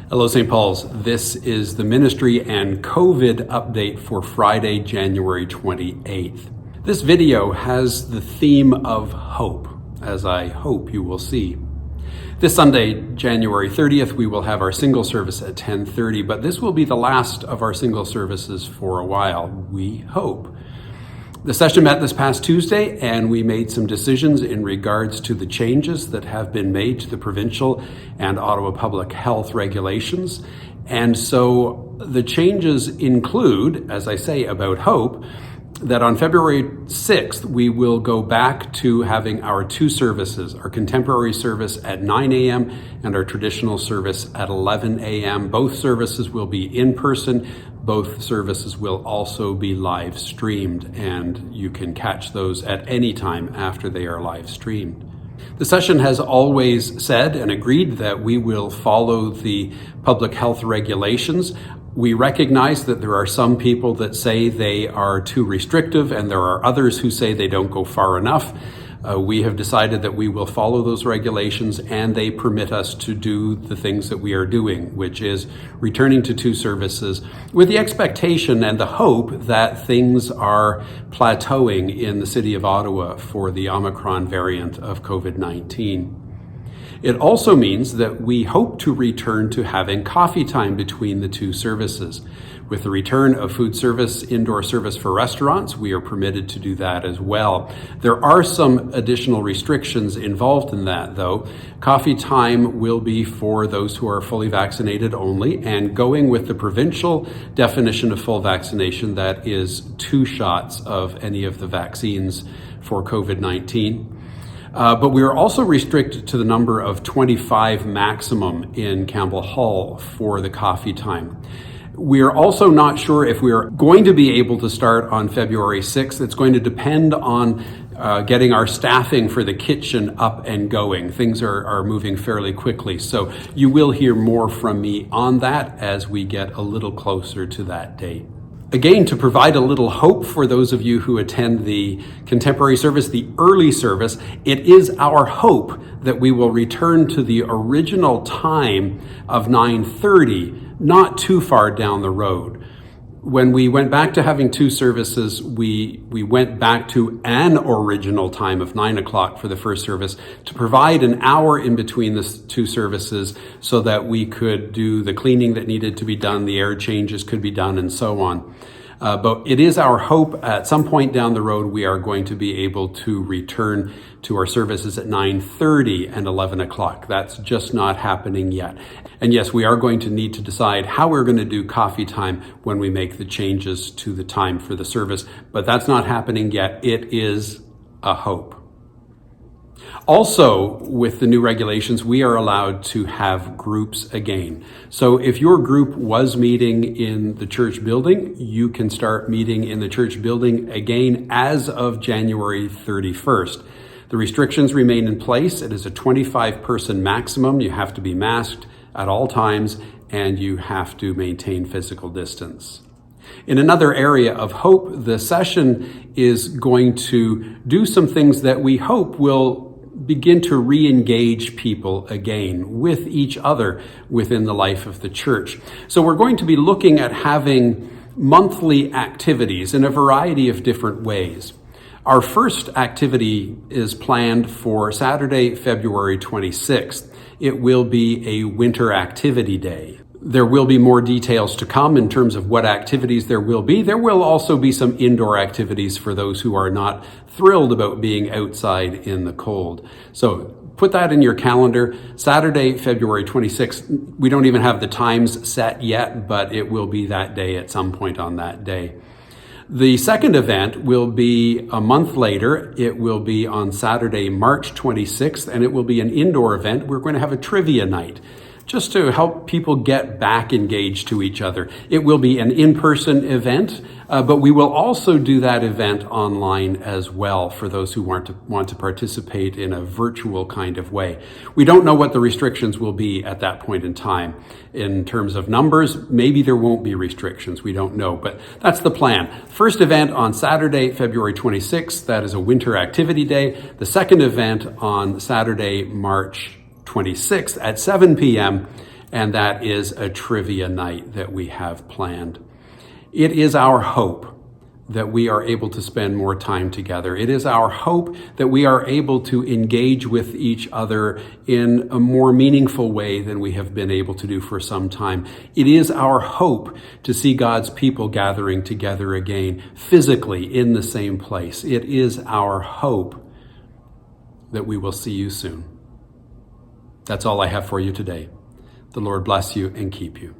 Hello, St. Paul's. This is the ministry and COVID update for Friday, January 28th. This video has the theme of hope, as I hope you will see. This Sunday, January 30th, we will have our single service at 10:30, but this will be the last of our single services for a while, we hope. The session met this past Tuesday, and we made some decisions in regards to the changes that have been made to the provincial and Ottawa public health regulations. And so the changes include, as I say, about hope, that on February 6th, we will go back to having our two services, our contemporary service at 9 a.m. and our traditional service at 11 a.m. Both services will be in person. Both services will also be live streamed, and you can catch those at any time after they are live streamed. The session has always said and agreed that we will follow the public health regulations. We recognize that there are some people that say they are too restrictive, and there are others who say they don't go far enough. We have decided that we will follow those regulations, and they permit us to do the things that we are doing, which is returning to two services with the expectation and the hope that things are plateauing in the city of Ottawa for the Omicron variant of COVID-19. It also means that we hope to return to having coffee time between the two services. With the return of food service, indoor service for restaurants, we are permitted to do that as well. There are some additional restrictions involved in that, though. Coffee time will be for those who are fully vaccinated only, and going with the provincial definition of full vaccination, that is 2 shots of any of the vaccines for COVID-19. But we are also restricted to the number of 25 maximum in Campbell Hall for the coffee time. We are also not sure if we are going to be able to start on February 6th. It's going to depend on getting our staffing for the kitchen up and going. Things are moving fairly quickly. So you will hear more from me on that as we get a little closer to that date. Again, to provide a little hope for those of you who attend the contemporary service, the early service, it is our hope that we will return to the original time of 9:30, not too far down the road. When we went back to having two services, we went back to an original time of 9 o'clock for the first service to provide an hour in between the two services so that we could do the cleaning that needed to be done, the air changes could be done, and so on. But it is our hope at some point down the road we are going to be able to return to our services at 9:30 and 11 o'clock. That's just not happening yet. And yes, we are going to need to decide how we're going to do coffee time when we make the changes to the time for the service, but that's not happening yet. It is a hope. Also, with the new regulations, we are allowed to have groups again. So if your group was meeting in the church building, you can start meeting in the church building again as of January 31st. The restrictions remain in place. It is a 25-person maximum. You have to be masked at all times, and you have to maintain physical distance. In another area of hope, the session is going to do some things that we hope will begin to re-engage people again with each other within the life of the church. So we're going to be looking at having monthly activities in a variety of different ways. Our first activity is planned for Saturday, February 26th. It will be a winter activity day. There will be more details to come in terms of what activities there will be. There will also be some indoor activities for those who are not thrilled about being outside in the cold. So put that in your calendar. Saturday, February 26th. We don't even have the times set yet, but it will be that day at some point on that day. The second event will be a month later. It will be on Saturday, March 26th, and it will be an indoor event. We're going to have a trivia night, just to help people get back engaged to each other. It will be an in-person event, but we will also do that event online as well for those who want to participate in a virtual kind of way. We don't know what the restrictions will be at that point in time. In terms of numbers, maybe there won't be restrictions. We don't know, but that's the plan. First event on Saturday, February 26th. That is a winter activity day. The second event on Saturday, March 26th at 7 p.m. and that is a trivia night that we have planned. It is our hope that we are able to spend more time together. It is our hope that we are able to engage with each other in a more meaningful way than we have been able to do for some time. It is our hope to see God's people gathering together again, physically in the same place. It is our hope that we will see you soon. That's all I have for you today. The Lord bless you and keep you.